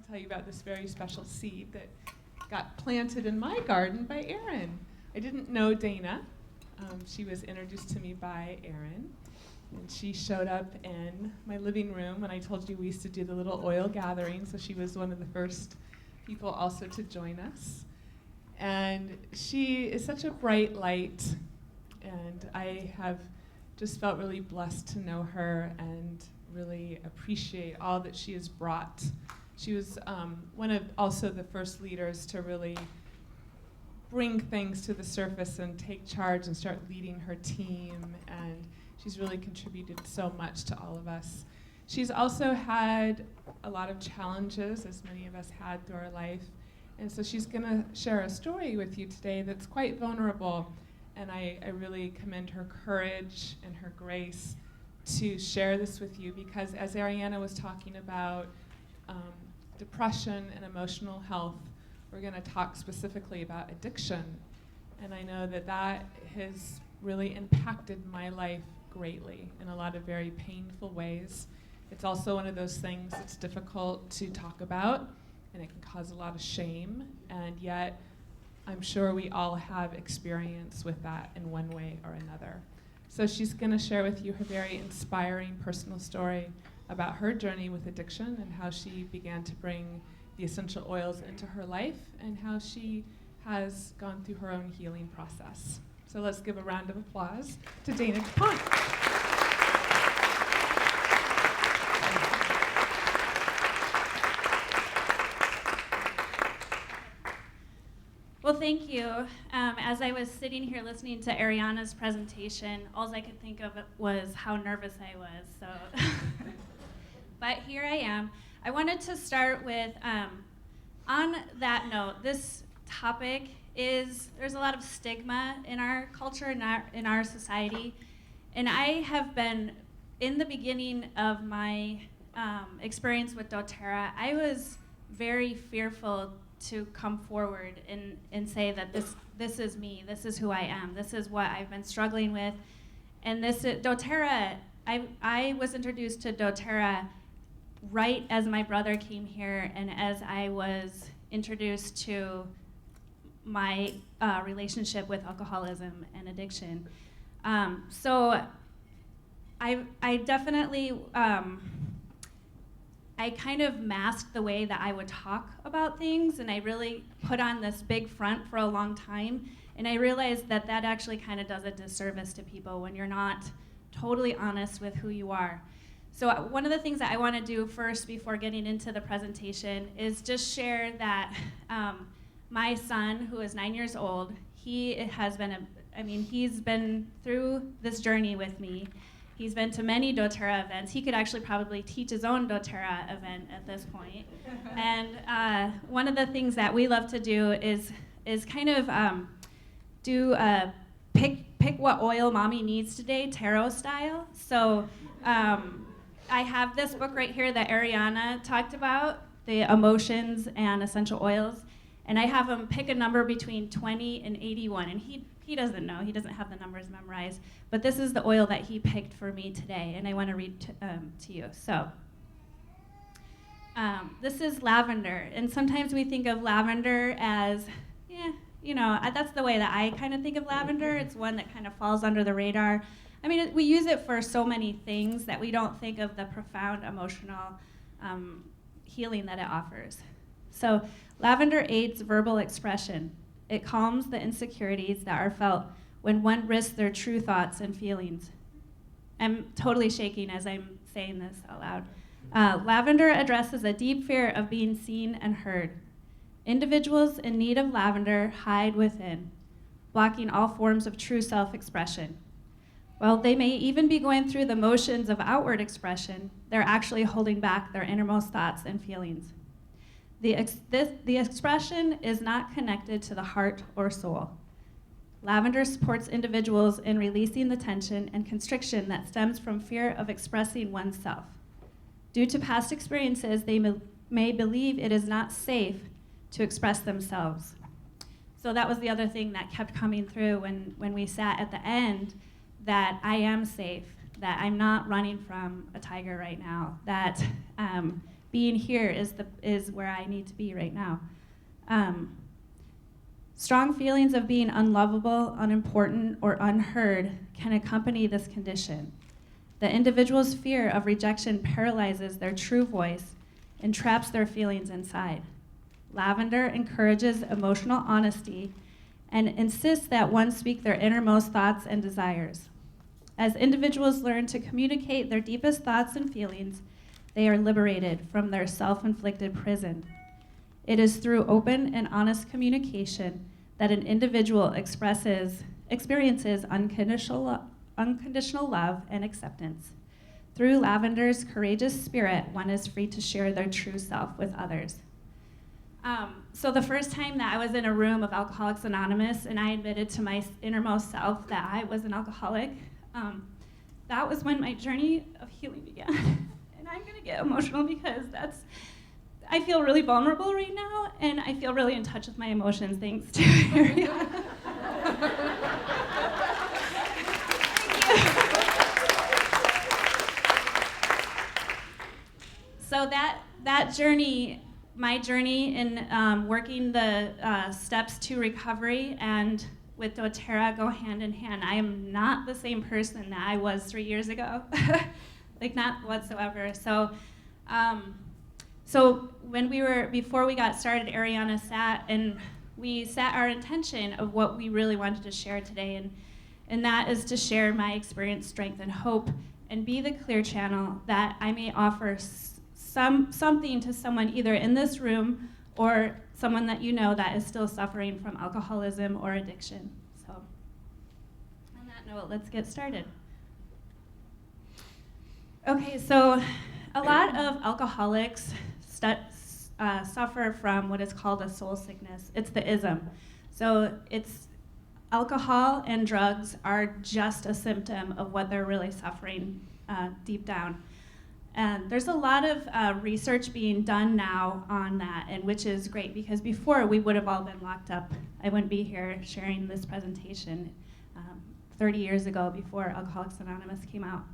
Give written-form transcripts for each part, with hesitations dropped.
tell you about this very special seed that got planted in my garden by Erin. I didn't know Dana. She was introduced to me by Erin, and she showed up in my living room when I told you we used to do the little oil gathering, so she was one of the first people also to join us. And she is such a bright light, and I have just felt really blessed to know her and really appreciate all that she has brought. She was one of also the first leaders to really bring things to the surface and take charge and start leading her team, and she's really contributed so much to all of us. She's also had a lot of challenges, as many of us had through our life, and so she's going to share a story with you today that's quite vulnerable, and I really commend her courage and her grace to share this with you, because as Ariana was talking about depression and emotional health, we're going to talk specifically about addiction. And I know that that has really impacted my life greatly in a lot of very painful ways. It's also one of those things that's difficult to talk about, and it can cause a lot of shame, and yet I'm sure we all have experience with that in one way or another. So she's going to share with you her very inspiring personal story about her journey with addiction and how she began to bring the essential oils into her life and how she has gone through her own healing process. So let's give a round of applause to Dana DuPont. Well, thank you. As I was sitting here listening to Ariana's presentation, all I could think of was how nervous I was. So, but here I am. I wanted to start with, on that note, this topic is, there's a lot of stigma in our culture, in our society, and I have been, in the beginning of my experience with doTERRA, I was very fearful to come forward and say that this is me, this is who I am, this is what I've been struggling with, and this is doTERRA. I was introduced to doTERRA right as my brother came here and as I was introduced to my relationship with alcoholism and addiction. So I definitely, I kind of masked the way that I would talk about things, and I really put on this big front for a long time, and I realized that that actually kind of does a disservice to people when you're not totally honest with who you are. So one of the things that I want to do first before getting into the presentation is just share that my son, who is 9 years old, he has been, he's been through this journey with me. He's been to many doTERRA events. He could actually probably teach his own doTERRA event at this point. And one of the things that we love to do is kind of do a pick what oil mommy needs today, tarot style. So I have this book right here that Ariana talked about, the emotions and essential oils, and I have him pick a number between 20 and 81, and he doesn't know, he doesn't have the numbers memorized, but this is the oil that he picked for me today, and I want to read to you. So this is lavender, and sometimes we think of lavender as, that's the way that I kind of think of lavender. It's one that kind of falls under the radar. I mean, we use it for so many things that we don't think of the profound emotional healing that it offers. So lavender aids verbal expression. It calms the insecurities that are felt when one risks their true thoughts and feelings. I'm totally shaking as I'm saying this out loud. Lavender addresses a deep fear of being seen and heard. Individuals in need of lavender hide within, blocking all forms of true self-expression. While they may even be going through the motions of outward expression, they're actually holding back their innermost thoughts and feelings. The expression is not connected to the heart or soul. Lavender supports individuals in releasing the tension and constriction that stems from fear of expressing oneself. Due to past experiences, they may believe it is not safe to express themselves. So that was the other thing that kept coming through when we sat at the end, that I am safe, that I'm not running from a tiger right now, that being here is where I need to be right now. Strong feelings of being unlovable, unimportant, or unheard can accompany this condition. The individual's fear of rejection paralyzes their true voice and traps their feelings inside. Lavender encourages emotional honesty and insists that one speak their innermost thoughts and desires. As individuals learn to communicate their deepest thoughts and feelings, they are liberated from their self-inflicted prison. It is through open and honest communication that an individual experiences unconditional love and acceptance. Through Lavender's courageous spirit, one is free to share their true self with others. So the first time that I was in a room of Alcoholics Anonymous and I admitted to my innermost self that I was an alcoholic, that was when my journey of healing began. And I'm gonna get emotional because I feel really vulnerable right now, and I feel really in touch with my emotions thanks to Ariana. So that journey, my journey in working the steps to recovery and with doTERRA go hand in hand. I am not the same person that I was 3 years ago, like not whatsoever. So before we got started, Ariana sat and we set our intention of what we really wanted to share today, and that is to share my experience, strength, and hope, and be the clear channel that I may offer something to someone either in this room or someone that you know that is still suffering from alcoholism or addiction. So on that note, let's get started. Okay, so a lot of alcoholics suffer from what is called a soul sickness. It's the ism. So it's alcohol and drugs are just a symptom of what they're really suffering deep down. And there's a lot of research being done now on that, and which is great because before we would have all been locked up. I wouldn't be here sharing this presentation 30 years ago before Alcoholics Anonymous came out.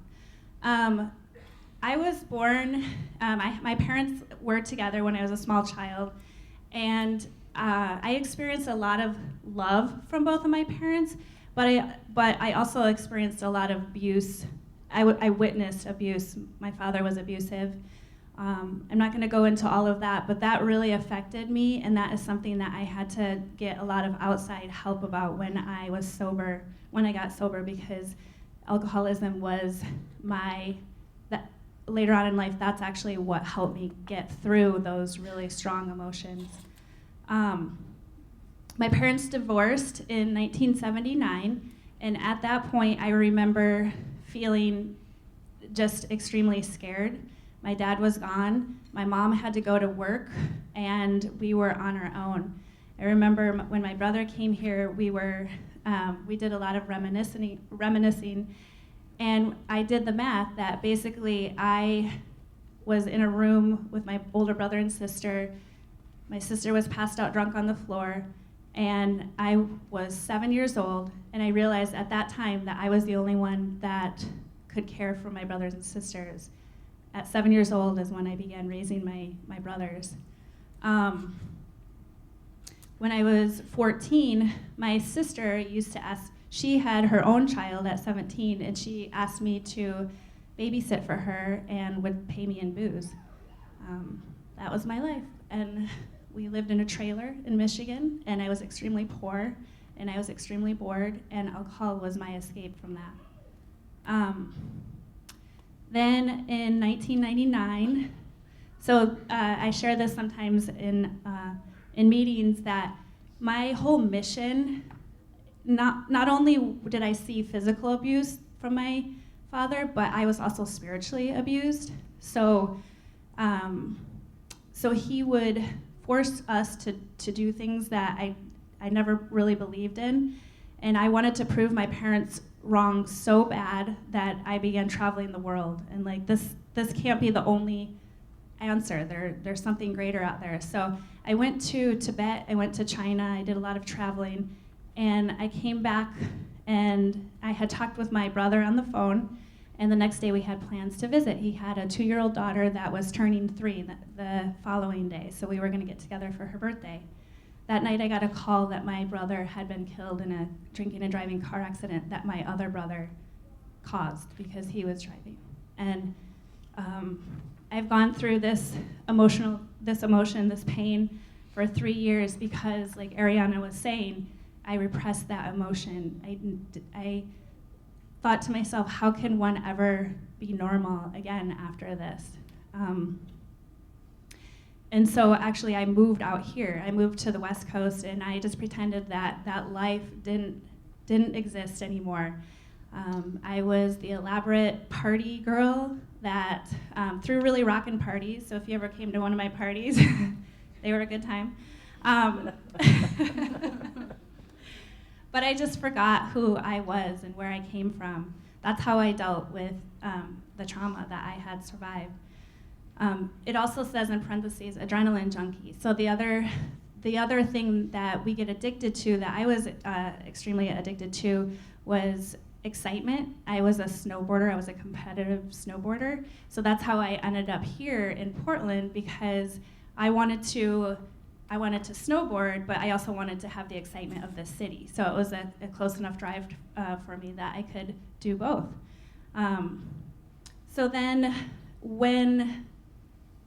I was born, my parents were together when I was a small child, and I experienced a lot of love from both of my parents, but I also experienced a lot of abuse. I witnessed abuse. My father was abusive. I'm not going to go into all of that, but that really affected me, and that is something that I had to get a lot of outside help about when I got sober, because alcoholism was later on in life, that's actually what helped me get through those really strong emotions. My parents divorced in 1979, and at that point, I remember feeling just extremely scared. My dad was gone. My mom had to go to work, and we were on our own. I remember when my brother came here, we did a lot of reminiscing, and I did the math that basically I was in a room with my older brother and sister. My sister was passed out drunk on the floor, and I was 7 years old, and I realized at that time that I was the only one that could care for my brothers and sisters. At 7 years old is when I began raising my brothers. When I was 14, my sister used to ask, she had her own child at 17, and she asked me to babysit for her and would pay me in booze. That was my life. And we lived in a trailer in Michigan, and I was extremely poor, and I was extremely bored, and alcohol was my escape from that. Then in 1999, so I share this sometimes in meetings, that my whole mission, not only did I see physical abuse from my father, but I was also spiritually abused. So he would force us to do things that I never really believed in, and I wanted to prove my parents wrong so bad that I began traveling the world, and like this can't be the only answer. There's something greater out there. So I went to Tibet, I went to China, I did a lot of traveling, and I came back and I had talked with my brother on the phone, And the next day we had plans to visit. He had a 2-year-old daughter that was turning 3 the following day, so we were going to get together for her birthday. That night I got a call that my brother had been killed in a drinking and driving car accident that my other brother caused because he was driving. And I've gone through this emotion, this pain for 3 years because, like Ariana was saying, I repressed that emotion. I thought to myself, how can one ever be normal again after this? And so actually I moved out here. I moved to the West Coast and I just pretended that that life didn't exist anymore. I was the elaborate party girl that threw really rockin' parties. So if you ever came to one of my parties, they were a good time. But I just forgot who I was and where I came from. That's how I dealt with the trauma that I had survived. It also says in parentheses, adrenaline junkie. So the other thing that we get addicted to, that I was extremely addicted to, was excitement. I was a snowboarder. I was a competitive snowboarder. So that's how I ended up here in Portland, because I wanted to snowboard, but I also wanted to have the excitement of the city. So it was a close enough drive for me that I could do both. So then when,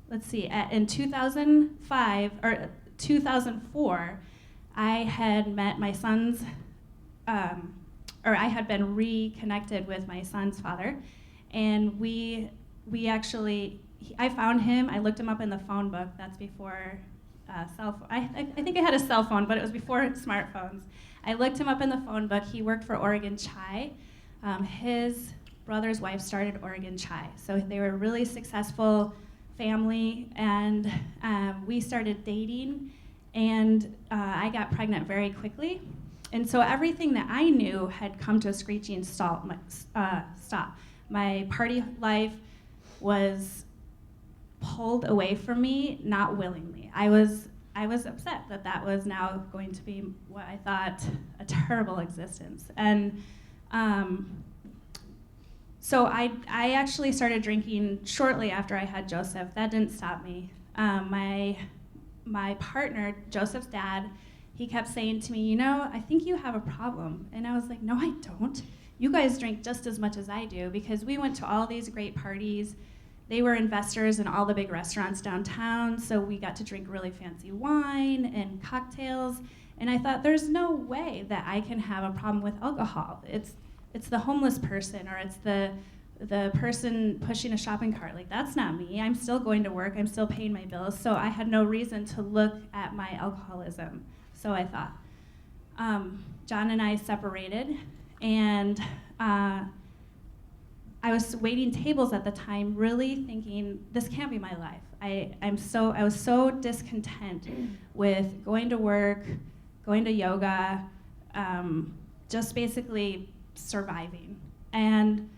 let's see, in 2005 or 2004, I had met my son's, or I had been reconnected with my son's father, and we actually, I found him. I looked him up in the phone book. That's before cell phone. I think I had a cell phone, but it was before smartphones. I looked him up in the phone book. He worked for Oregon Chai. His brother's wife started Oregon Chai, so they were a really successful family, and we started dating, and I got pregnant very quickly. And so everything that I knew had come to a screeching stop. My party life was pulled away from me, not willingly. I was upset that that was now going to be what I thought a terrible existence. And so I actually started drinking shortly after I had Joseph. That didn't stop me. My partner, Joseph's dad, he kept saying to me, you know, I think you have a problem. And I was like, no, I don't. You guys drink just as much as I do, because we went to all these great parties. They were investors in all the big restaurants downtown, so we got to drink really fancy wine and cocktails. And I thought, there's no way that I can have a problem with alcohol. It's the homeless person, or it's the person pushing a shopping cart. Like, that's not me. I'm still going to work. I'm still paying my bills. So I had no reason to look at my alcoholism. So I thought. John and I separated, and I was waiting tables at the time, really thinking, this can't be my life. I was so discontent with going to work, going to yoga, just basically surviving. And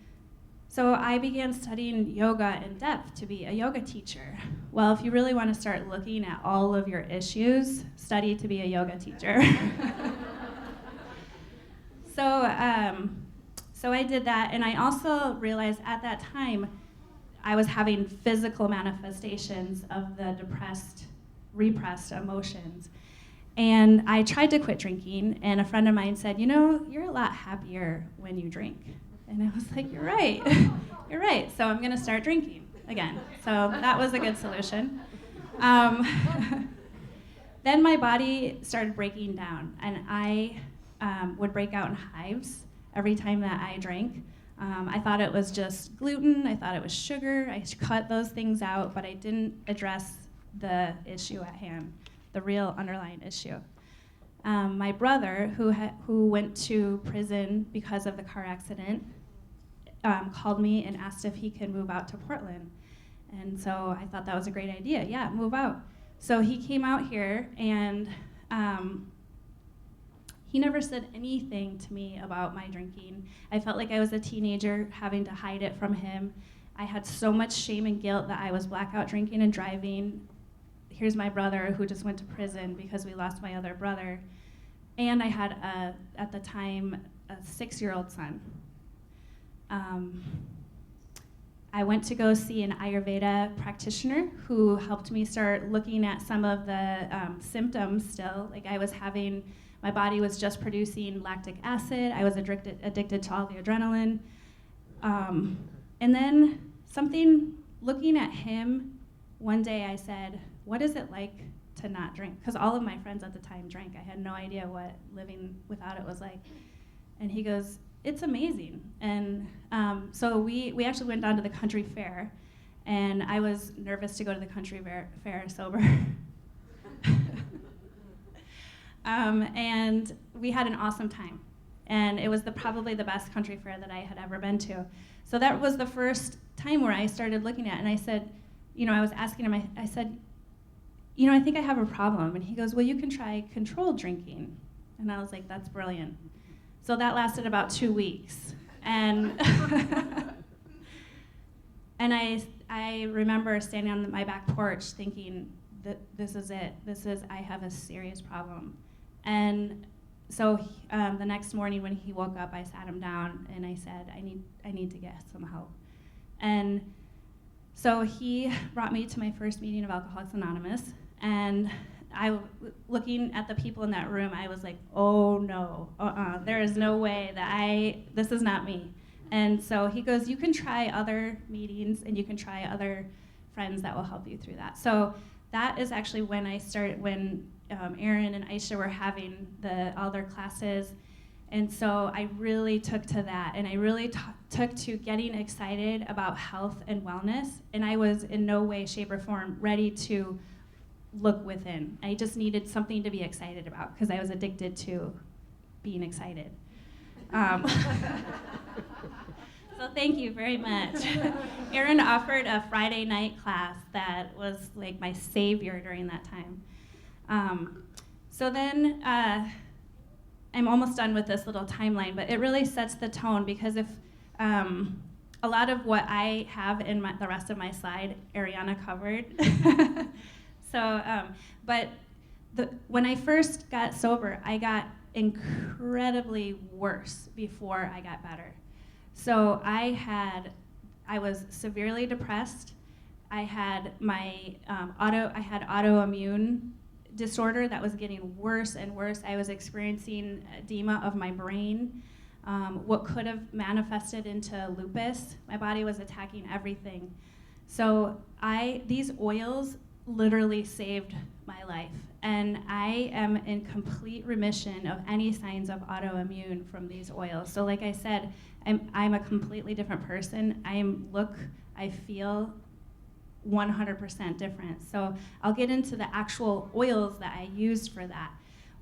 so I began studying yoga in depth to be a yoga teacher. Well, if you really want to start looking at all of your issues, study to be a yoga teacher. So I did that, and I also realized at that time I was having physical manifestations of the repressed emotions. And I tried to quit drinking, and a friend of mine said, you know, you're a lot happier when you drink. And I was like, you're right. You're right. So I'm going to start drinking again. So that was a good solution. Then my body started breaking down, and I would break out in hives every time that I drank. I thought it was just gluten. I thought it was sugar. I cut those things out, but I didn't address the issue at hand, the real underlying issue. My brother, who went to prison because of the car accident, called me and asked if he could move out to Portland. And so I thought that was a great idea. Yeah, move out. So he came out here, and he never said anything to me about my drinking. I felt like I was a teenager having to hide it from him. I had so much shame and guilt that I was blackout drinking and driving. Here's my brother who just went to prison because we lost my other brother. And I had, at the time, a 6-year-old son. I went to go see an Ayurveda practitioner who helped me start looking at some of the symptoms still. Like my body was just producing lactic acid. I was addicted to all the adrenaline. And then looking at him, one day I said, what is it like to not drink? Because all of my friends at the time drank. I had no idea what living without it was like. And he goes, it's amazing. And so we actually went down to the country fair, and I was nervous to go to the country fair sober. And we had an awesome time. And it was probably the best country fair that I had ever been to. So that was the first time where I started looking at it, and I said, I was asking him, I said, I think I have a problem. And he goes, well, you can try controlled drinking. And I was like, that's brilliant. So that lasted about 2 weeks. And and I remember standing on my back porch thinking that this is it. I have a serious problem. And so the next morning when he woke up, I sat him down and I said, I need to get some help. And so he brought me to my first meeting of Alcoholics Anonymous, and looking at the people in that room, I was like, oh no, there is no way that this is not me. And so he goes, you can try other meetings and you can try other friends that will help you through that. So that is actually when I started, when Aaron and Aisha were having all their classes. And so I really took to that, and I really took to getting excited about health and wellness, and I was in no way, shape, or form ready to look within. I just needed something to be excited about because I was addicted to being excited. So thank you very much. Aaron offered a Friday night class that was like my savior during that time. So then I'm almost done with this little timeline, but it really sets the tone because if a lot of what I have in the rest of my slide, Ariana covered. So, but when I first got sober, I got incredibly worse before I got better. So I was severely depressed. I had autoimmune disorder that was getting worse and worse. I was experiencing edema of my brain, what could have manifested into lupus. My body was attacking everything. So these oils literally saved my life. And I am in complete remission of any signs of autoimmune from these oils. So like I said, I'm a completely different person. I feel 100% different. So I'll get into the actual oils that I used for that.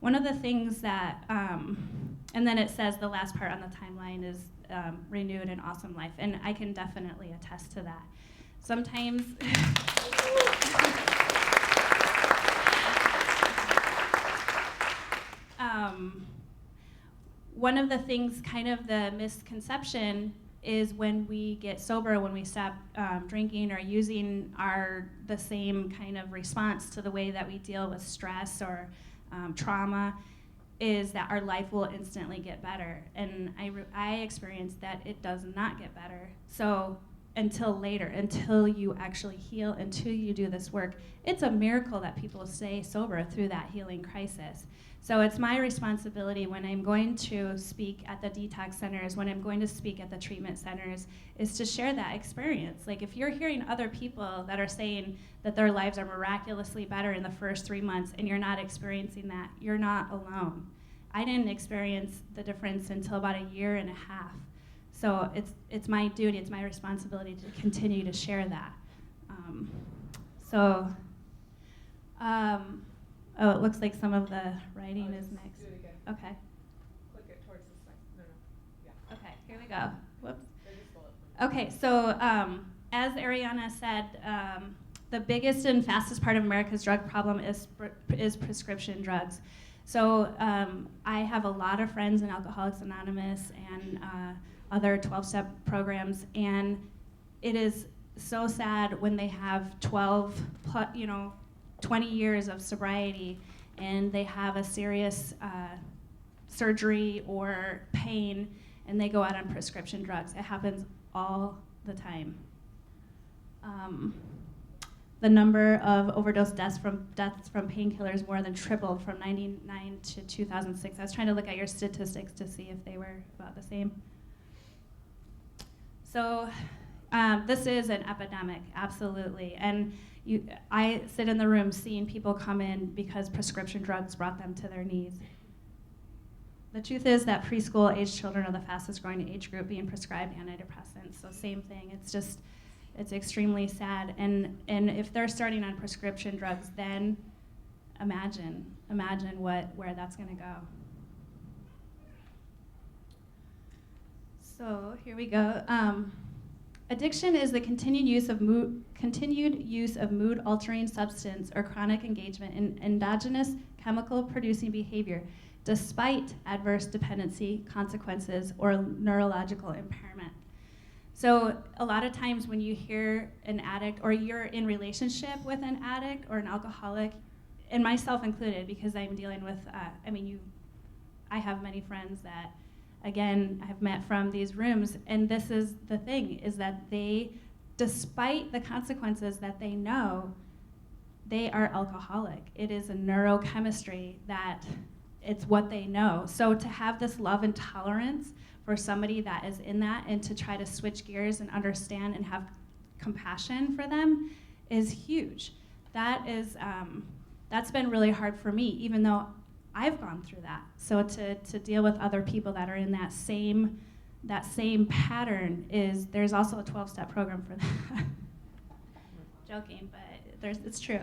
One of the things that, and then it says the last part on the timeline is renewed and awesome life. And I can definitely attest to that. Sometimes, one of the things, kind of the misconception, is when we get sober, when we stop drinking or using the same kind of response to the way that we deal with stress or trauma, is that our life will instantly get better. And I experienced that it does not get better. So until later, until you actually heal, until you do this work, it's a miracle that people stay sober through that healing crisis. So it's my responsibility when I'm going to speak at the detox centers, when I'm going to speak at the treatment centers, is to share that experience. Like if you're hearing other people that are saying that their lives are miraculously better in the first 3 months and you're not experiencing that, you're not alone. I didn't experience the difference until about 1.5 years. So it's my duty, it's my responsibility to continue to share that. Oh, it looks like some of the writing is mixed. Do it again. Okay. Click it towards the side. No. Yeah. Okay, here we go. Whoops. There, just pull it. Okay, so as Ariana said, the biggest and fastest part of America's drug problem is prescription drugs. So I have a lot of friends in Alcoholics Anonymous and other 12-step programs, and it is so sad when they have 20 years of sobriety and they have a serious surgery or pain and they go out on prescription drugs. It happens all the time. the number of overdose deaths from painkillers more than tripled from 99 to 2006. I was trying to look at your statistics to see if they were about the same. So this is an epidemic, absolutely. And I sit in the room seeing people come in because prescription drugs brought them to their knees. The truth is that preschool-age children are the fastest growing age group being prescribed antidepressants. So same thing. It's extremely sad. And if they're starting on prescription drugs, then imagine where that's going to go. So here we go. Addiction is the continued use of mood-altering substance or chronic engagement in endogenous chemical-producing behavior, despite adverse dependency consequences or neurological impairment. So a lot of times when you hear an addict or you're in relationship with an addict or an alcoholic, and myself included, because I'm dealing with, I have many friends that, again, I've met from these rooms, and this is the thing, is that they, despite the consequences that they know, they are alcoholic. It is a neurochemistry that it's what they know. So to have this love and tolerance for somebody that is in that and to try to switch gears and understand and have compassion for them is huge. That is, that's been really hard for me, even though I've gone through that. So to deal with other people that are in that same pattern there's also a 12-step program for that. Joking, but it's true.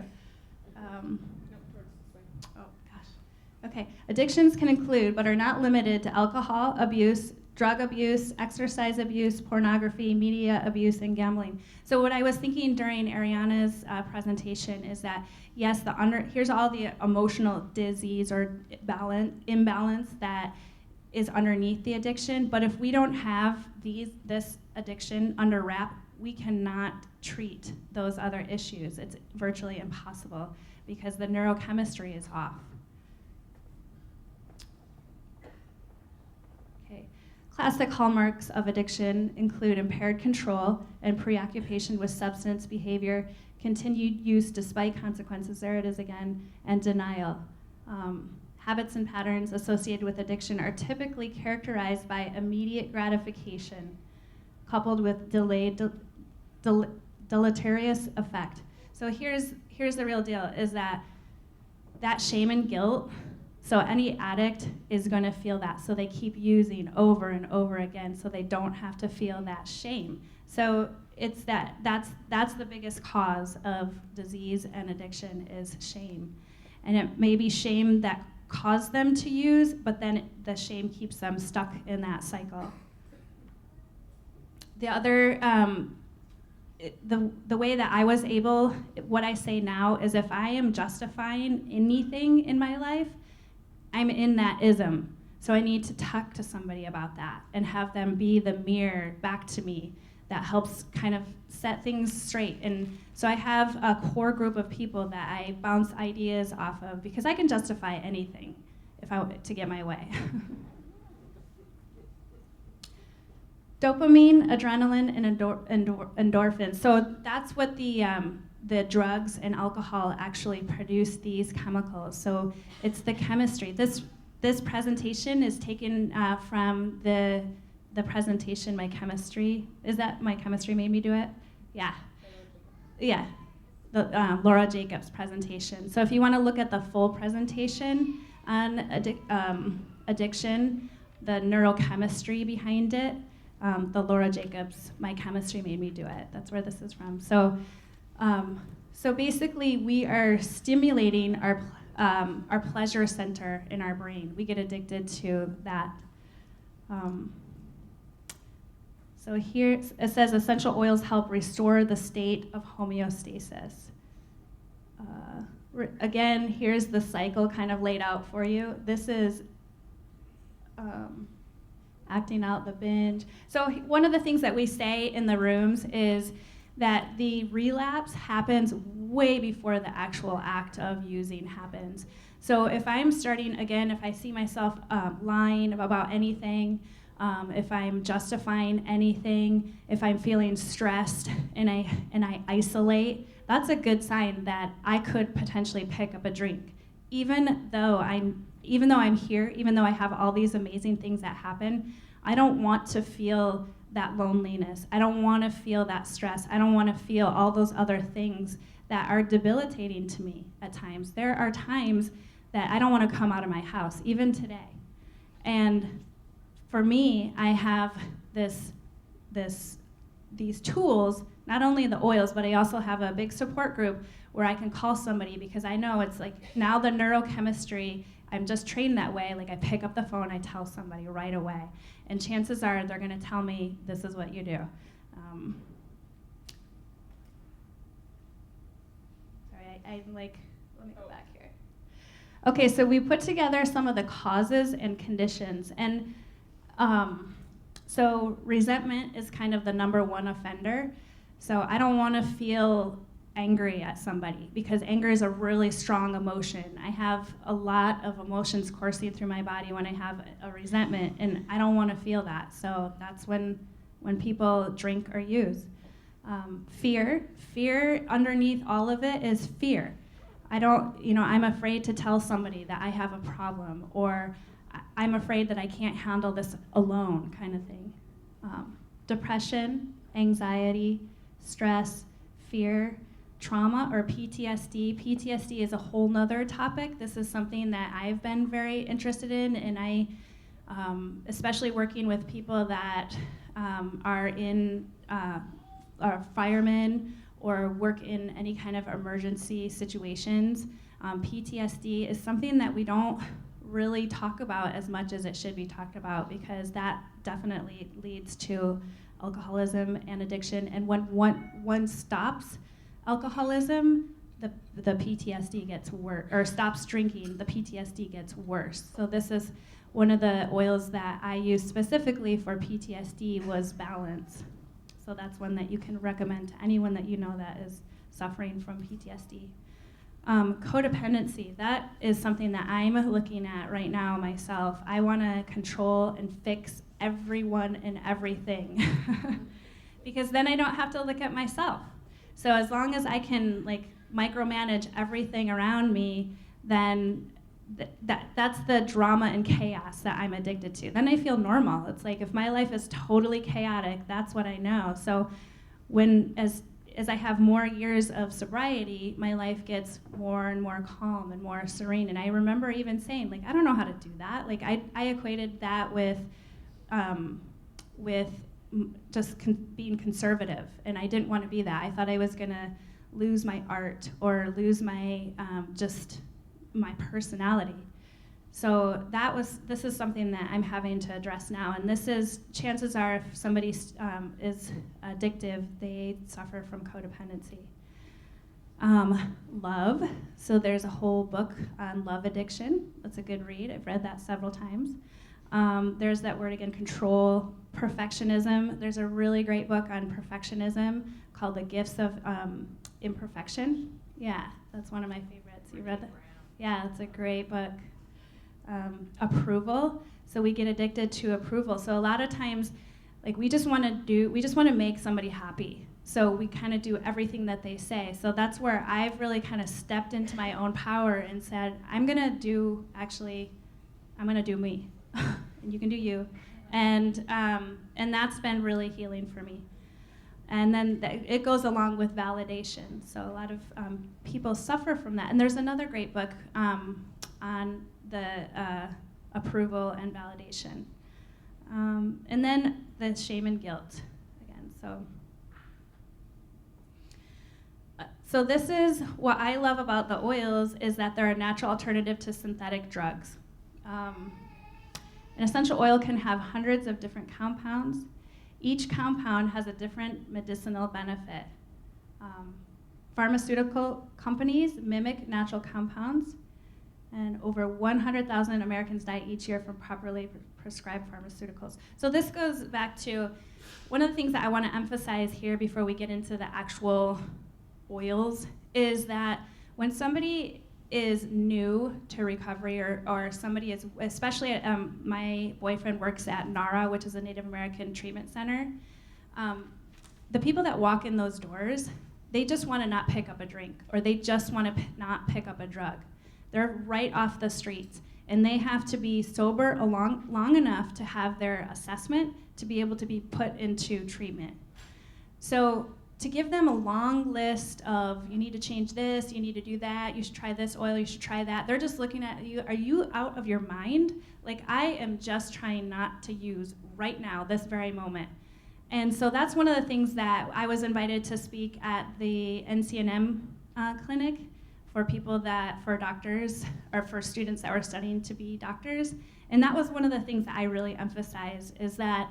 Oh gosh. Okay. Addictions can include, but are not limited to alcohol abuse, drug abuse, exercise abuse, pornography, media abuse, and gambling. So what I was thinking during Ariana's presentation is that, yes, here's all the emotional disease or imbalance that is underneath the addiction, but if we don't have this addiction under wrap, we cannot treat those other issues. It's virtually impossible because the neurochemistry is off. Classic hallmarks of addiction include impaired control and preoccupation with substance behavior, continued use despite consequences, there it is again, and denial. Habits and patterns associated with addiction are typically characterized by immediate gratification, coupled with delayed deleterious effect. So here's the real deal, is that shame and guilt. So any addict is going to feel that, so they keep using over and over again so they don't have to feel that shame. So it's that's the biggest cause of disease and addiction is shame. And it may be shame that caused them to use, but then the shame keeps them stuck in that cycle. The other, the way that I was able, what I say now is if I am justifying anything in my life, I'm in that ism. So I need to talk to somebody about that and have them be the mirror back to me that helps kind of set things straight. And so I have a core group of people that I bounce ideas off of because I can justify anything to get my way. Dopamine, adrenaline, and endorphins. So that's what the drugs and alcohol actually produce these chemicals. So it's the chemistry. This presentation is taken from the presentation, My Chemistry. Is that My Chemistry Made Me Do It? Yeah. Yeah. The Laura Jacobs presentation. So if you want to look at the full presentation on addiction, the neurochemistry behind it, the Laura Jacobs, My Chemistry Made Me Do It. That's where this is from. So basically, we are stimulating our pleasure center in our brain. We get addicted to that. So here it says essential oils help restore the state of homeostasis. Again, here's the cycle kind of laid out for you. This is acting out the binge. So one of the things that we say in the rooms is that the relapse happens way before the actual act of using happens. So if I'm starting, again, if I see myself lying about anything, if I'm justifying anything, if I'm feeling stressed and I isolate, that's a good sign that I could potentially pick up a drink. Even though I'm here, even though I have all these amazing things that happen, I don't want to feel that loneliness. I don't want to feel that stress. I don't want to feel all those other things that are debilitating to me at times. There are times that I don't want to come out of my house, even today. And for me, I have these tools, not only the oils, but I also have a big support group where I can call somebody, because I know it's like now the neurochemistry, I'm just trained that way. Like I pick up the phone, I tell somebody right away. And chances are they're gonna tell me this is what you do. Sorry, I'm like, let me go back here. Okay, so we put together some of the causes and conditions. And so resentment is kind of the number one offender. So I don't wanna feel angry at somebody, because anger is a really strong emotion. I have a lot of emotions coursing through my body when I have a resentment, and I don't want to feel that. So that's when people drink or use. Fear underneath all of it is fear. I'm afraid to tell somebody that I have a problem, or I'm afraid that I can't handle this alone, kind of thing. Depression, anxiety, stress, fear, trauma, or PTSD. PTSD is a whole nother topic. This is something that I've been very interested in, and I, especially working with people that are firemen or work in any kind of emergency situations. PTSD is something that we don't really talk about as much as it should be talked about, because that definitely leads to alcoholism and addiction. And when one stops alcoholism, the PTSD gets worse, or stops drinking, the PTSD gets worse. So this is one of the oils that I use specifically for PTSD was Balance. So that's one that you can recommend to anyone that you know that is suffering from PTSD. Codependency, that is something that I'm looking at right now myself. I want to control and fix everyone and everything because then I don't have to look at myself. So as long as I can like micromanage everything around me, then that's the drama and chaos that I'm addicted to. Then I feel normal. It's like if my life is totally chaotic, that's what I know. So as I have more years of sobriety, my life gets more and more calm and more serene. And I remember even saying, like, I don't know how to do that. Like I equated that with just being conservative, and I didn't want to be that. I thought I was gonna lose my art or lose my just my personality. So this is something that I'm having to address now, and this is, chances are if somebody is addictive, they suffer from codependency. Love, so there's a whole book on love addiction. That's a good read, I've read that several times. There's that word again, control, perfectionism. There's a really great book on perfectionism called The Gifts of Imperfection. Yeah, that's one of my favorites. You read that? Yeah, it's a great book. Approval. So we get addicted to approval. So a lot of times, like we just want to make somebody happy. So we kind of do everything that they say. So that's where I've really kind of stepped into my own power and said, I'm gonna do me, and you can do you, and that's been really healing for me. And then it goes along with validation. So a lot of people suffer from that. And there's another great book on the approval and validation. And then the shame and guilt again. So this is what I love about the oils, is that they're a natural alternative to synthetic drugs. An essential oil can have hundreds of different compounds. Each compound has a different medicinal benefit. Pharmaceutical companies mimic natural compounds, and over 100,000 Americans die each year from properly prescribed pharmaceuticals. So this goes back to one of the things that I want to emphasize here before we get into the actual oils, is that when somebody is new to recovery, or somebody is, especially my boyfriend works at NARA, which is a Native American treatment center. The people that walk in those doors, they just want to not pick up a drink, or they just want to not pick up a drug. They're right off the streets, and they have to be sober long enough to have their assessment to be able to be put into treatment. So to give them a long list of, you need to change this, you need to do that, you should try this oil, you should try that, they're just looking at you, are you out of your mind? Like, I am just trying not to use right now, this very moment. And so that's one of the things that I was invited to speak at the NCNM clinic for people for doctors, or for students that were studying to be doctors. And that was one of the things that I really emphasize, is that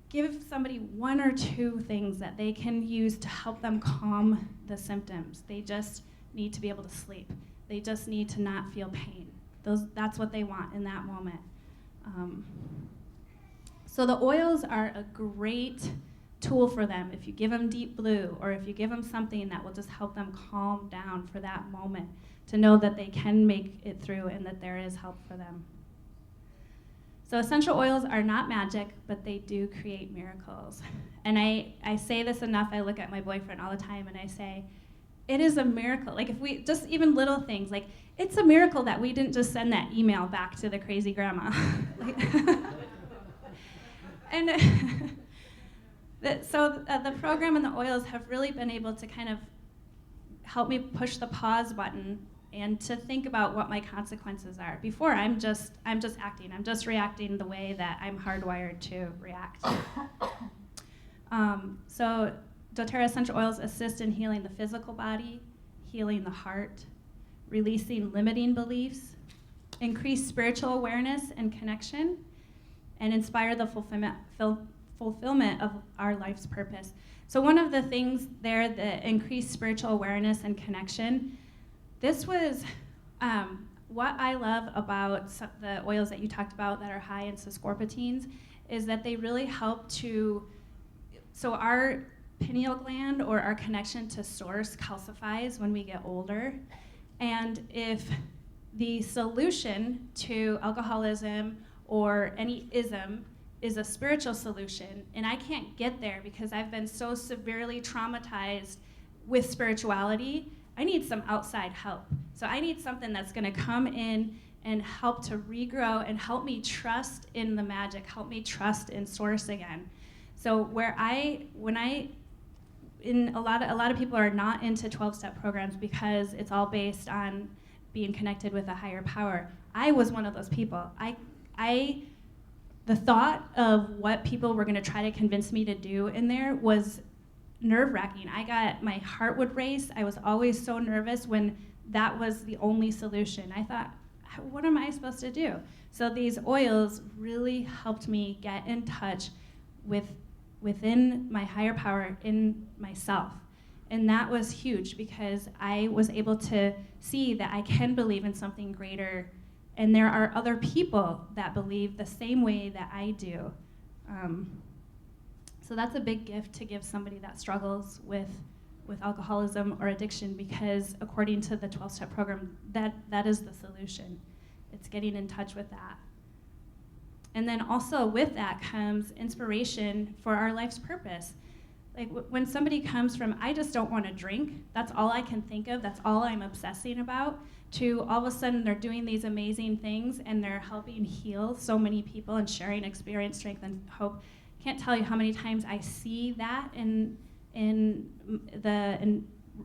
give somebody one or two things that they can use to help them calm the symptoms. They just need to be able to sleep. They just need to not feel pain. That's what they want in that moment. So the oils are a great tool for them if you give them Deep Blue, or if you give them something that will just help them calm down for that moment, to know that they can make it through and that there is help for them. So essential oils are not magic, but they do create miracles. And I say this enough, I look at my boyfriend all the time and I say, it is a miracle. Like, if we, just even little things, like, it's a miracle that we didn't just send that email back to the crazy grandma. And the program and the oils have really been able to kind of help me push the pause button and to think about what my consequences are. Before, I'm just acting. I'm just reacting the way that I'm hardwired to react. So doTERRA essential oils assist in healing the physical body, healing the heart, releasing limiting beliefs, increase spiritual awareness and connection, and inspire the fulfillment of our life's purpose. So one of the things there, the increased spiritual awareness and connection, this was what I love about the oils that you talked about that are high in sesquiterpenes, is that they really help to, so our pineal gland, or our connection to source, calcifies when we get older. And if the solution to alcoholism or any ism is a spiritual solution, and I can't get there because I've been so severely traumatized with spirituality, I need some outside help. So I need something that's gonna come in and help to regrow and help me trust in the magic, help me trust in source again. So a lot of people are not into 12-step programs because it's all based on being connected with a higher power. I was one of those people. The thought of what people were gonna try to convince me to do in there was nerve-wracking. My heart would race. I was always so nervous when that was the only solution. I thought, what am I supposed to do? So these oils really helped me get in touch within my higher power in myself. And that was huge because I was able to see that I can believe in something greater, and there are other people that believe the same way that I do. So that's a big gift to give somebody that struggles with alcoholism or addiction, because according to the 12-step program, that is the solution. It's getting in touch with that. And then also with that comes inspiration for our life's purpose. Like when somebody comes from, I just don't want to drink, that's all I can think of, that's all I'm obsessing about, to all of a sudden they're doing these amazing things and they're helping heal so many people and sharing experience, strength, and hope. Can't tell you how many times I see that in the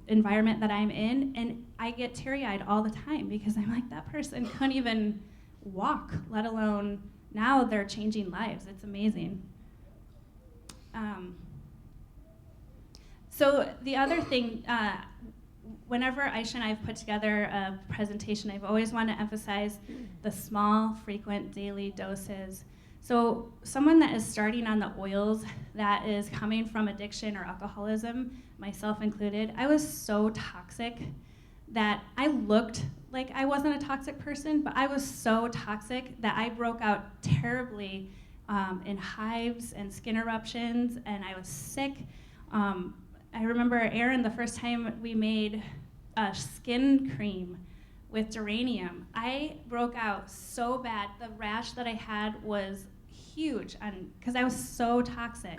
environment that I'm in, and I get teary-eyed all the time because I'm like, that person couldn't even walk, let alone now they're changing lives. It's amazing. So the other thing, whenever Aisha and I have put together a presentation, I've always wanted to emphasize the small, frequent, daily doses. So someone that is starting on the oils that is coming from addiction or alcoholism, myself included, I was so toxic that I looked like I wasn't a toxic person, but I was so toxic that I broke out terribly in hives and skin eruptions, and I was sick. I remember Erin, the first time we made a skin cream, with geranium. I broke out so bad. The rash that I had was huge because I was so toxic.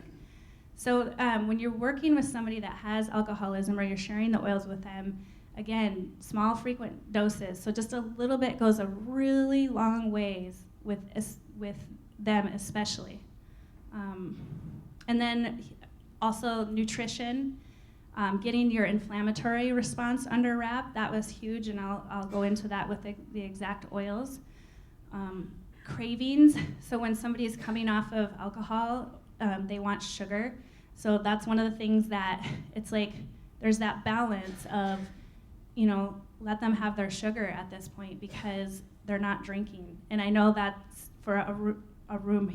So when you're working with somebody that has alcoholism or you're sharing the oils with them, again, small frequent doses. So just a little bit goes a really long ways with them especially. And then also nutrition, getting your inflammatory response under wrap, that was huge, and I'll go into that with the exact oils. Cravings, so when somebody is coming off of alcohol, they want sugar. So that's one of the things that it's like there's that balance of, let them have their sugar at this point because they're not drinking. And I know that's for a room,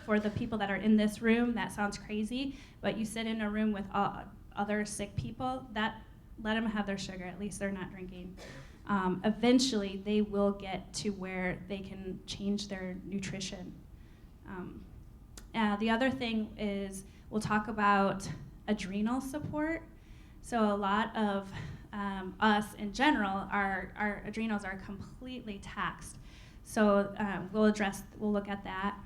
for the people that are in this room, that sounds crazy, but you sit in a room with other sick people, that let them have their sugar, at least they're not drinking. Eventually, they will get to where they can change their nutrition. The other thing is we'll talk about adrenal support. So a lot of us in general, our adrenals are completely taxed. So we'll look at that.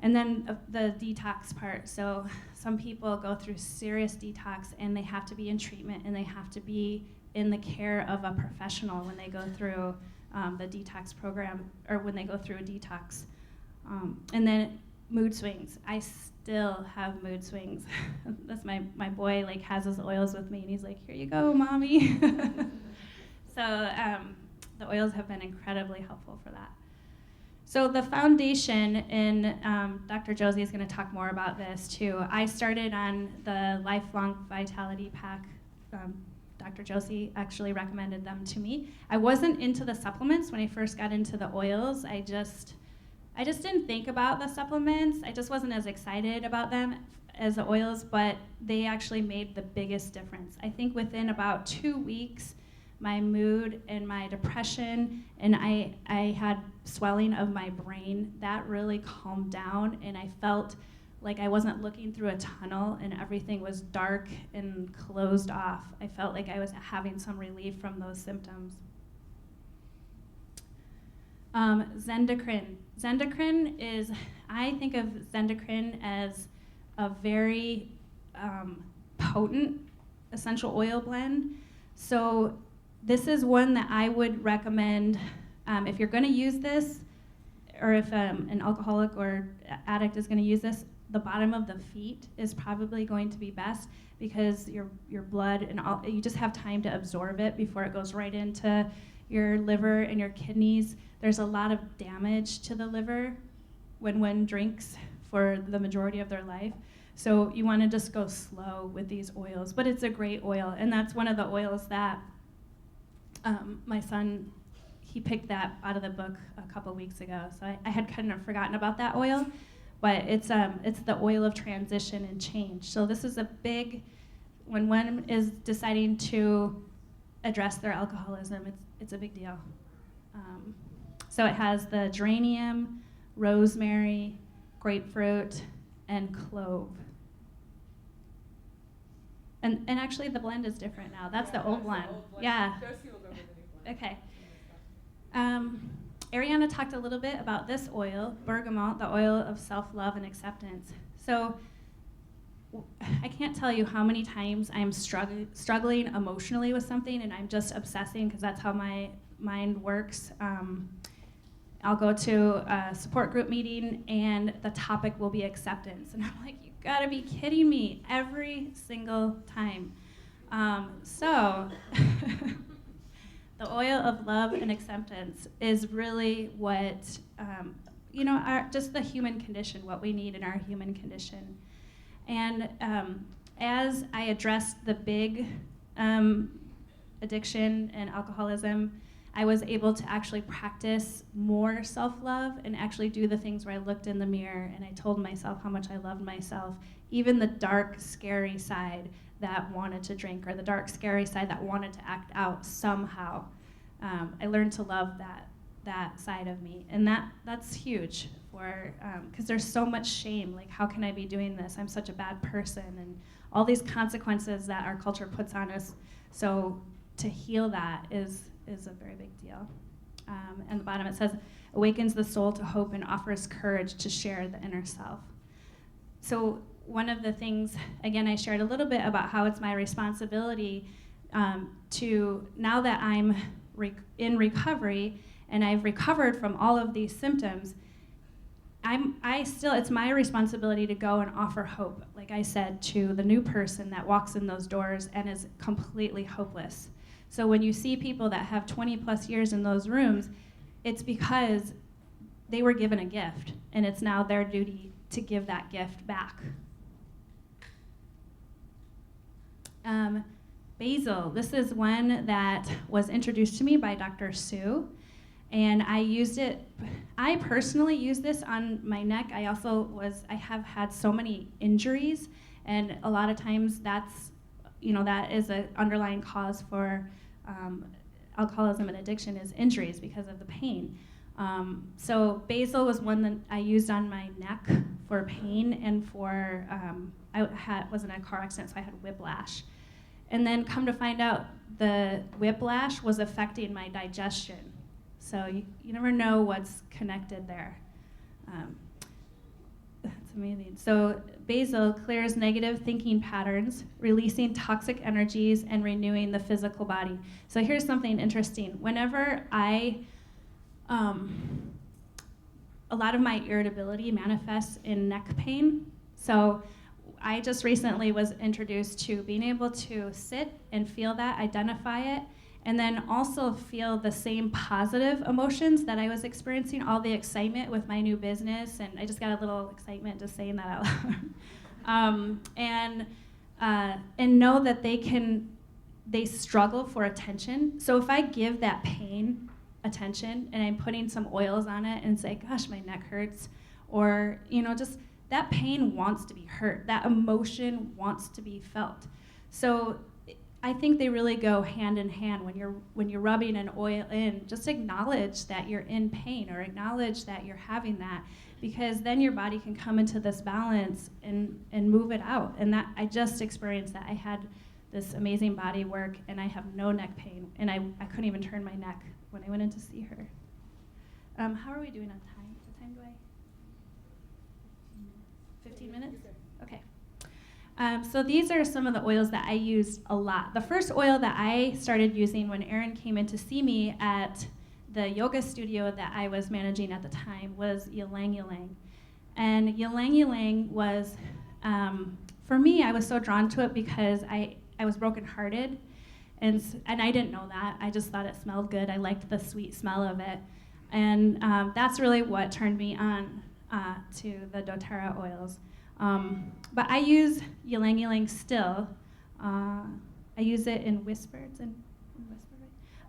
And then the detox part. So some people go through serious detox and they have to be in treatment and they have to be in the care of a professional when they go through the detox program or when they go through a detox. And then mood swings. I still have mood swings. That's my boy has his oils with me and he's like, here you go, mommy. So the oils have been incredibly helpful for that. So the foundation, and Dr. Josie is going to talk more about this too. I started on the Lifelong Vitality Pack. Dr. Josie actually recommended them to me. I wasn't into the supplements when I first got into the oils. I just didn't think about the supplements. I just wasn't as excited about them as the oils, but they actually made the biggest difference. I think within about 2 weeks, my mood and my depression, and I had swelling of my brain, that really calmed down, and I felt like I wasn't looking through a tunnel and everything was dark and closed off. I felt like I was having some relief from those symptoms. Zendocrine. Zendocrine is, I think of Zendocrine as a very potent essential oil blend. So this is one that I would recommend if you're going to use this, or if an alcoholic or addict is going to use this, the bottom of the feet is probably going to be best because your blood and all, you just have time to absorb it before it goes right into your liver and your kidneys. There's a lot of damage to the liver when one drinks for the majority of their life. So you want to just go slow with these oils, but it's a great oil, and that's one of the oils that my son, he picked that out of the book a couple weeks ago. So I had kind of forgotten about that oil, but it's the oil of transition and change. So this is a big, when one is deciding to address their alcoholism, it's a big deal. So it has the geranium, rosemary, grapefruit, and clove. And actually the blend is different now. That's the old blend. Yeah. Josie will go over the new blend. Okay. Ariana talked a little bit about this oil, bergamot, the oil of self-love and acceptance. So I can't tell you how many times I'm struggling emotionally with something and I'm just obsessing because that's how my mind works. I'll go to a support group meeting and the topic will be acceptance. And I'm like, you gotta be kidding me every single time. So the oil of love and acceptance is really what, just the human condition, what we need in our human condition. And as I addressed the big addiction and alcoholism, I was able to actually practice more self-love and actually do the things where I looked in the mirror and I told myself how much I loved myself, even the dark, scary side that wanted to drink or the dark, scary side that wanted to act out somehow. I learned to love that side of me, and that's huge for because there's so much shame. Like, how can I be doing this? I'm such a bad person, and all these consequences that our culture puts on us. So to heal that is is a very big deal. And the bottom it says, awakens the soul to hope and offers courage to share the inner self. So one of the things, again, I shared a little bit about how it's my responsibility to, now that I'm in recovery and I've recovered from all of these symptoms, it's my responsibility to go and offer hope, like I said, to the new person that walks in those doors and is completely hopeless. So when you see people that have 20 plus years in those rooms, it's because they were given a gift, and it's now their duty to give that gift back. Basil, this is one that was introduced to me by Dr. Sue, and I personally use this on my neck. I have had so many injuries, and a lot of times that is an underlying cause for alcoholism and addiction is injuries because of the pain. So basil was one that I used on my neck for pain and for, I was in a car accident, so I had whiplash. And then come to find out, the whiplash was affecting my digestion. So you never know what's connected there. That's amazing. So basil clears negative thinking patterns, releasing toxic energies and renewing the physical body. So here's something interesting. Whenever a lot of my irritability manifests in neck pain. So I just recently was introduced to being able to sit and feel that, identify it, and then also feel the same positive emotions that I was experiencing, all the excitement with my new business, and I just got a little excitement just saying that out loud. And know that they struggle for attention. So if I give that pain attention and I'm putting some oils on it and say, gosh, my neck hurts, or just that pain wants to be heard. That emotion wants to be felt. So I think they really go hand in hand. When you're rubbing an oil in, just acknowledge that you're in pain or acknowledge that you're having that, because then your body can come into this balance and move it out. And that I just experienced that. I had this amazing body work and I have no neck pain, and I couldn't even turn my neck when I went in to see her. How are we doing on time? What time do I? 15 minutes? Okay. So these are some of the oils that I used a lot. The first oil that I started using when Erin came in to see me at the yoga studio that I was managing at the time was ylang ylang. And ylang ylang was, for me, I was so drawn to it because I was brokenhearted, and I didn't know that. I just thought it smelled good. I liked the sweet smell of it. And that's really what turned me on to the doTERRA oils. But I use ylang ylang still. I use it in Whispered.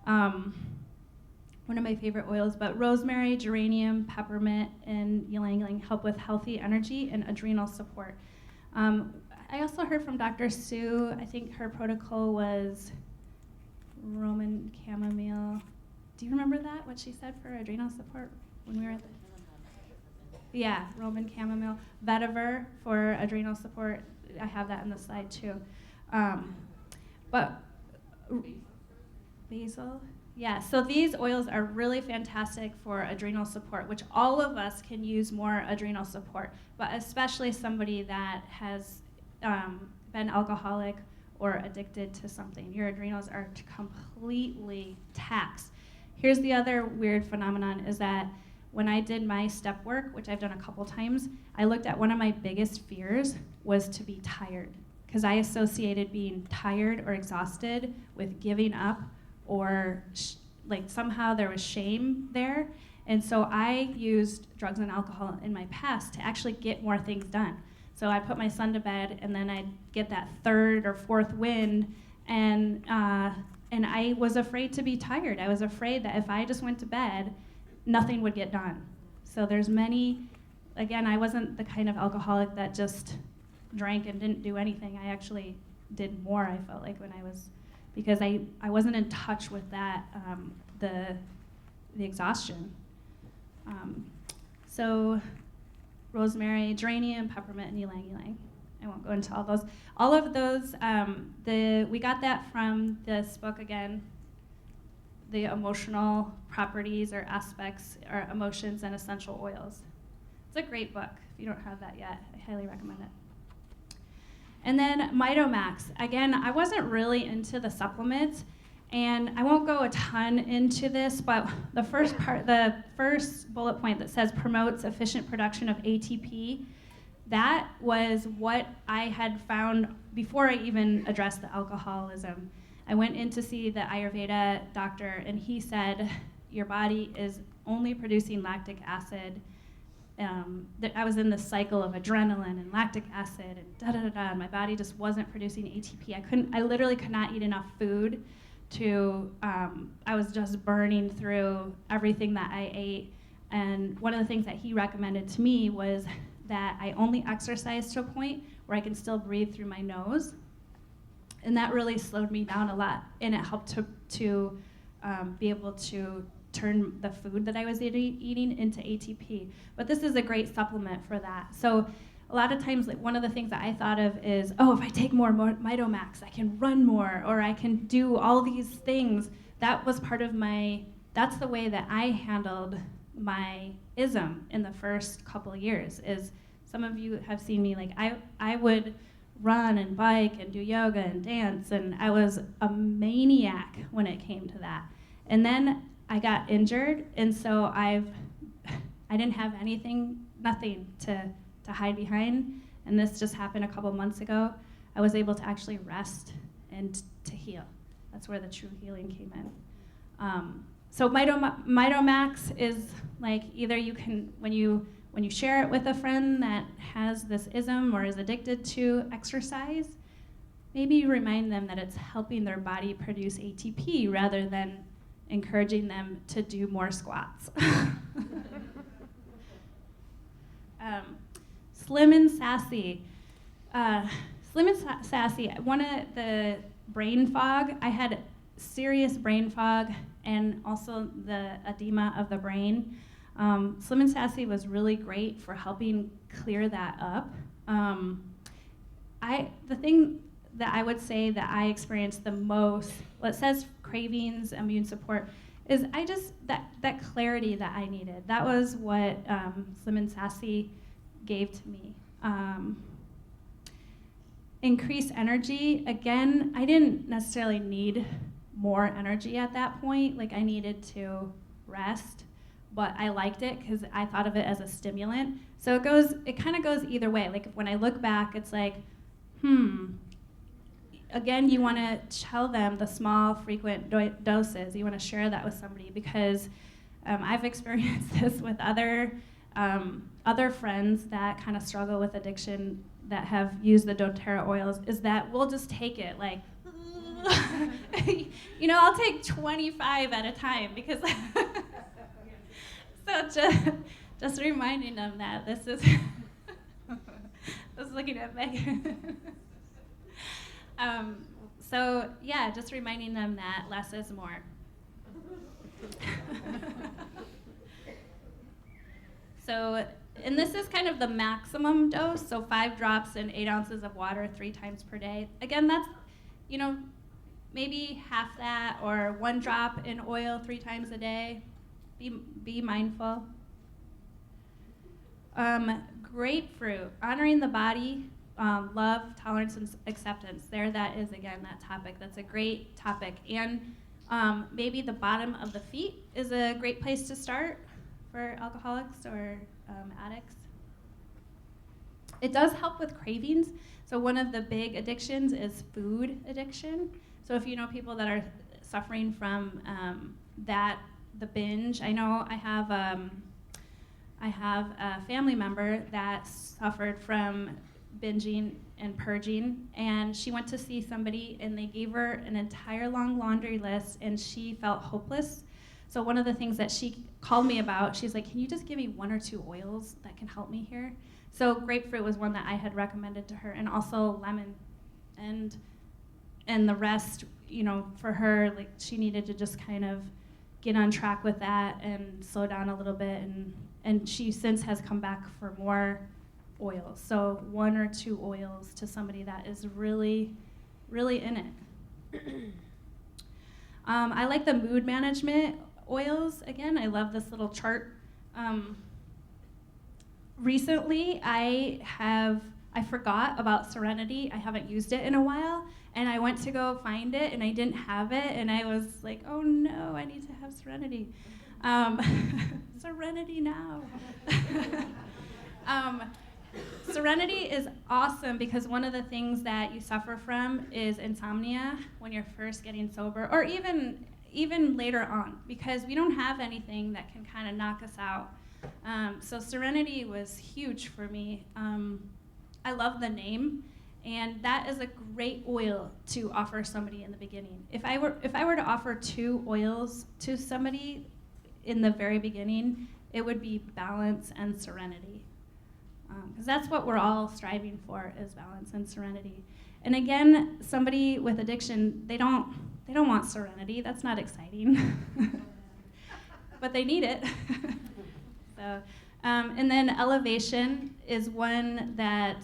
One of my favorite oils, but rosemary, geranium, peppermint, and ylang ylang help with healthy energy and adrenal support. I also heard from Dr. Sue, I think her protocol was Roman chamomile. Do you remember that, what she said for adrenal support when we were at the... Yeah, Roman chamomile. Vetiver for adrenal support. I have that in the slide too. But basil, yeah. So these oils are really fantastic for adrenal support, which all of us can use more adrenal support, but especially somebody that has been alcoholic or addicted to something. Your adrenals are completely taxed. Here's the other weird phenomenon is that when I did my step work, which I've done a couple times, I looked at one of my biggest fears was to be tired, because I associated being tired or exhausted with giving up, or like somehow there was shame there. And so I used drugs and alcohol in my past to actually get more things done. So I put my son to bed, and then I'd get that third or fourth wind, and I was afraid to be tired. I was afraid that if I just went to bed, nothing would get done. So there's many, again, I wasn't the kind of alcoholic that just drank and didn't do anything. I actually did more, I felt like, when I was, because I wasn't in touch with that, the exhaustion. So rosemary, geranium, peppermint, and ylang ylang. I won't go into all those. All of those, we got that from this book again, the emotional properties or aspects or emotions and essential oils. It's a great book. If you don't have that yet, I highly recommend it. And then Mitomax. Again, I wasn't really into the supplements, and I won't go a ton into this, but the first bullet point that says promotes efficient production of ATP, that was what I had found before I even addressed the alcoholism. I went in to see the Ayurveda doctor, and he said, your body is only producing lactic acid. That I was in this cycle of adrenaline and lactic acid and da-da-da-da, and my body just wasn't producing ATP. I literally could not eat enough food to, I was just burning through everything that I ate. And one of the things that he recommended to me was that I only exercise to a point where I can still breathe through my nose. And that really slowed me down a lot, and it helped to be able to turn the food that I was eating into ATP. But this is a great supplement for that. So a lot of times, like, one of the things that I thought of is, oh, if I take more Mitomax, I can run more, or I can do all these things. That was part of that's the way that I handled my ism in the first couple of years. Is some of you have seen me, like, I would run and bike and do yoga and dance, and I was a maniac when it came to that. And then I got injured, and so I didn't have nothing to hide behind, and this just happened a couple months ago. I was able to actually rest and to heal. That's where the true healing came in. So Mitomax is like, either you can, when you share it with a friend that has this ism or is addicted to exercise, maybe you remind them that it's helping their body produce ATP rather than encouraging them to do more squats. Slim and Sassy. One of the brain fog, I had serious brain fog and also the edema of the brain. Slim and Sassy was really great for helping clear that up. The thing that I would say that I experienced the most, well, it says cravings, immune support, is that clarity that I needed. That was what Slim and Sassy gave to me. Increased energy, again, I didn't necessarily need more energy at that point. Like, I needed to rest, but I liked it because I thought of it as a stimulant. So it kind of goes either way. Like, when I look back, it's like, again, you want to tell them the small, frequent doses. You want to share that with somebody, because I've experienced this with other friends that kind of struggle with addiction that have used the doTERRA oils, is that we'll just take it like, I'll take 25 at a time, because so just reminding them that this is I was looking at Meg. So yeah, just reminding them that less is more. So, and this is kind of the maximum dose, so 5 drops and 8 ounces of water 3 times per day. Again, that's, maybe half that, or 1 drop in oil 3 times a day. Be mindful. Grapefruit, honoring the body, love, tolerance, and acceptance. That is, again, that topic. That's a great topic. And maybe the bottom of the feet is a great place to start for alcoholics or addicts. It does help with cravings. So one of the big addictions is food addiction. So if you know people that are suffering from the binge, I know I have a family member that suffered from binging and purging, and she went to see somebody, and they gave her an entire long laundry list, and she felt hopeless. So one of the things that she called me about, she's like, can you just give me 1 or 2 oils that can help me here? So grapefruit was one that I had recommended to her, and also lemon. And the rest, for her, like, she needed to just kind of get on track with that and slow down a little bit, and she since has come back for more oils. So 1 or 2 oils to somebody that is really, really in it. I like the mood management oils. Again, I love this little chart. Recently, I forgot about Serenity. I haven't used it in a while, and I went to go find it, and I didn't have it, and I was like, oh no, I need to have Serenity. Serenity now. Serenity is awesome because one of the things that you suffer from is insomnia when you're first getting sober, or even later on, because we don't have anything that can kind of knock us out. So Serenity was huge for me. I love the name, and that is a great oil to offer somebody in the beginning. If I were to offer 2 oils to somebody in the very beginning, it would be balance and serenity. Because that's what we're all striving for, is balance and serenity. And again, somebody with addiction, they don't want serenity. That's not exciting. But they need it. So, and then elevation is one that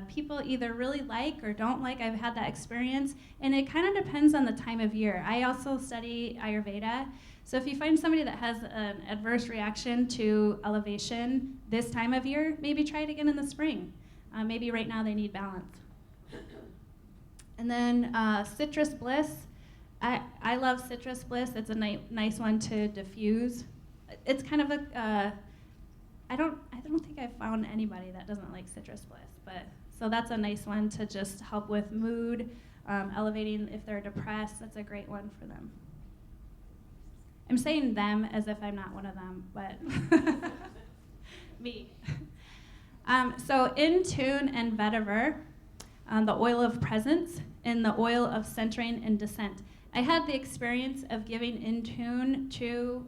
people either really like or don't like. I've had that experience, and it kind of depends on the time of year. I also study Ayurveda. So if you find somebody that has an adverse reaction to elevation this time of year, maybe try it again in the spring. Maybe right now they need balance. And then citrus bliss. I love citrus bliss. It's a nice one to diffuse. It's kind of a, I don't think I've found anybody that doesn't like citrus bliss, but so that's a nice one to just help with mood, elevating if they're depressed. That's a great one for them. I'm saying them as if I'm not one of them, but me. So Intune and Vetiver, the oil of presence and the oil of centering and descent. I had the experience of giving Intune to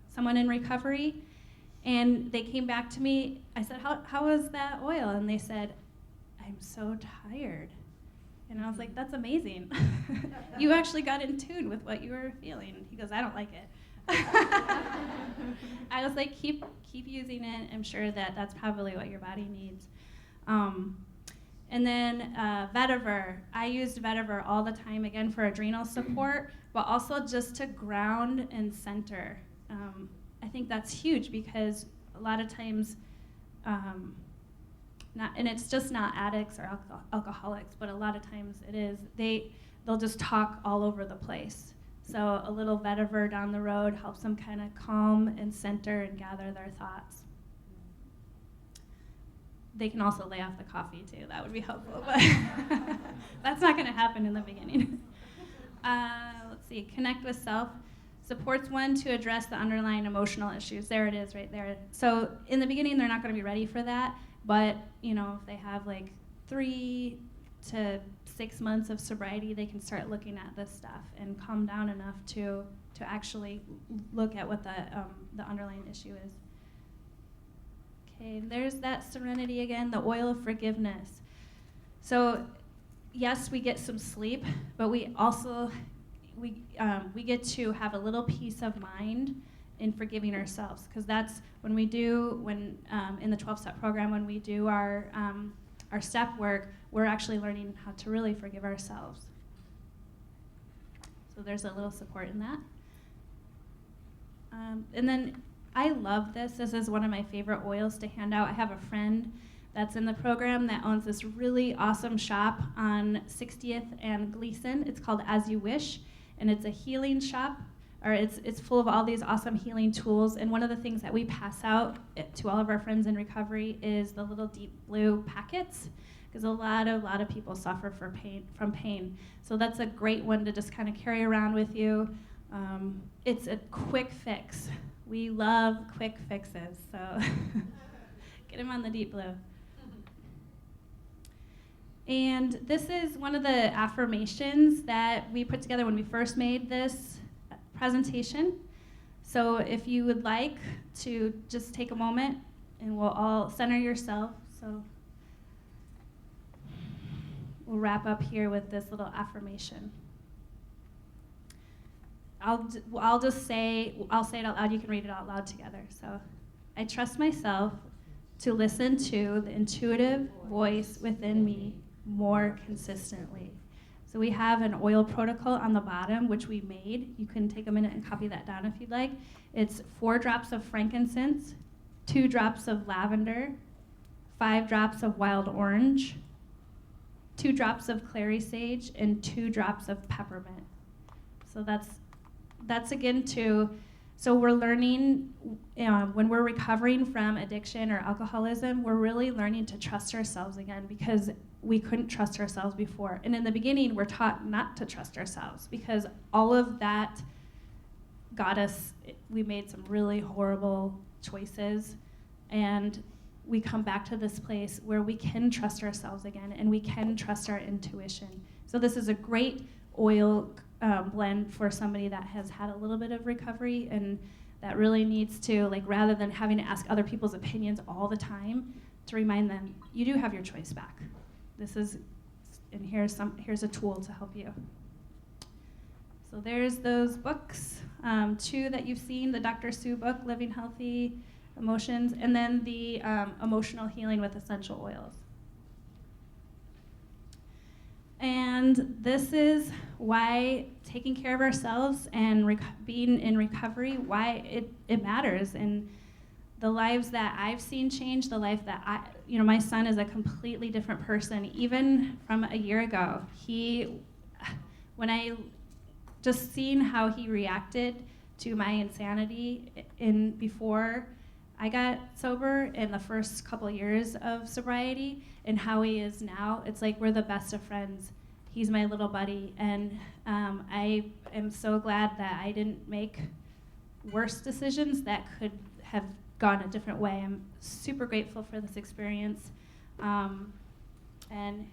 someone in recovery, and they came back to me. I said, how was that oil? And they said, I'm so tired. And I was like, that's amazing. You actually got in tune with what you were feeling. He goes, I don't like it. I was like, keep using it. I'm sure that's probably what your body needs. And then Vetiver. I used Vetiver all the time, again, for adrenal support, but also just to ground and center. I think that's huge because a lot of times, and it's just not addicts or alcoholics, but a lot of times it is, they'll just talk all over the place. So a little vetiver down the road helps them kind of calm and center and gather their thoughts. They can also lay off the coffee too, that would be helpful, but that's not gonna happen in the beginning. Let's see, connect with self. Supports one to address the underlying emotional issues. There it is right there. So in the beginning, they're not gonna be ready for that, but if they have like 3 to 6 months of sobriety, they can start looking at this stuff and calm down enough to actually look at what the underlying issue is. Okay, there's that serenity again, the oil of forgiveness. So yes, we get some sleep, but we also we get to have a little peace of mind in forgiving ourselves, because that's when in the 12-step program, when we do our step work, we're actually learning how to really forgive ourselves. So there's a little support in that. And then I love this. This is one of my favorite oils to hand out. I have a friend that's in the program that owns this really awesome shop on 60th and Gleason. It's called As You Wish, and it's a healing shop. Or it's full of all these awesome healing tools, and one of the things that we pass out to all of our friends in recovery is the little deep blue packets, because a lot of people suffer from pain. So that's a great one to just kind of carry around with you. It's a quick fix. We love quick fixes, so get them on the deep blue. And this is one of the affirmations that we put together when we first made this presentation. So if you would like to just take a moment, and we'll all center yourself. So we'll wrap up here with this little affirmation. I'll say it out loud. You can read it out loud together. So, I trust myself to listen to the intuitive voice within me more consistently. So we have an oil protocol on the bottom, which we made. You can take a minute and copy that down if you'd like. It's 4 drops of frankincense, 2 drops of lavender, 5 drops of wild orange, 2 drops of clary sage, and 2 drops of peppermint. So that's again so we're learning when we're recovering from addiction or alcoholism, we're really learning to trust ourselves again because we couldn't trust ourselves before. And in the beginning, we're taught not to trust ourselves because all of that got us, we made some really horrible choices. And we come back to this place where we can trust ourselves again and we can trust our intuition. So this is a great oil blend for somebody that has had a little bit of recovery and that really needs to, like, rather than having to ask other people's opinions all the time, to remind them, you do have your choice back. This is, and here's a tool to help you. So there's those books, 2 that you've seen, the Dr. Sue book, Living Healthy Emotions, and then the Emotional Healing with Essential Oils. And this is why taking care of ourselves and being in recovery, why it matters. And the lives that I've seen change, the life that my son is a completely different person, even from a year ago. When I just seen how he reacted to my insanity before I got sober in the first couple of years of sobriety and how he is now, it's like we're the best of friends. He's my little buddy, and I am so glad that I didn't make worse decisions that could have gone a different way. I'm super grateful for this experience, and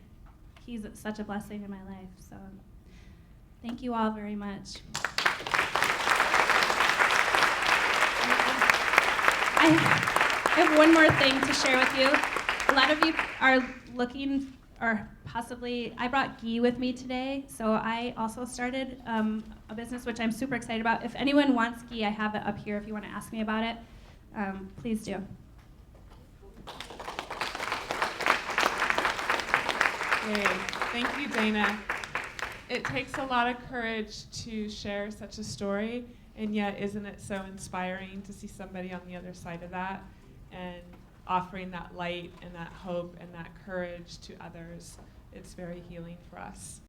he's such a blessing in my life. So thank you all very much. I have one more thing to share with you. A lot of you are looking, or possibly, I brought ghee with me today, so I also started a business which I'm super excited about. If anyone wants ghee, I have it up here if you want to ask me about it. Please do. Yay. Thank you, Dana. It takes a lot of courage to share such a story, and yet isn't it so inspiring to see somebody on the other side of that and offering that light and that hope and that courage to others. It's very healing for us.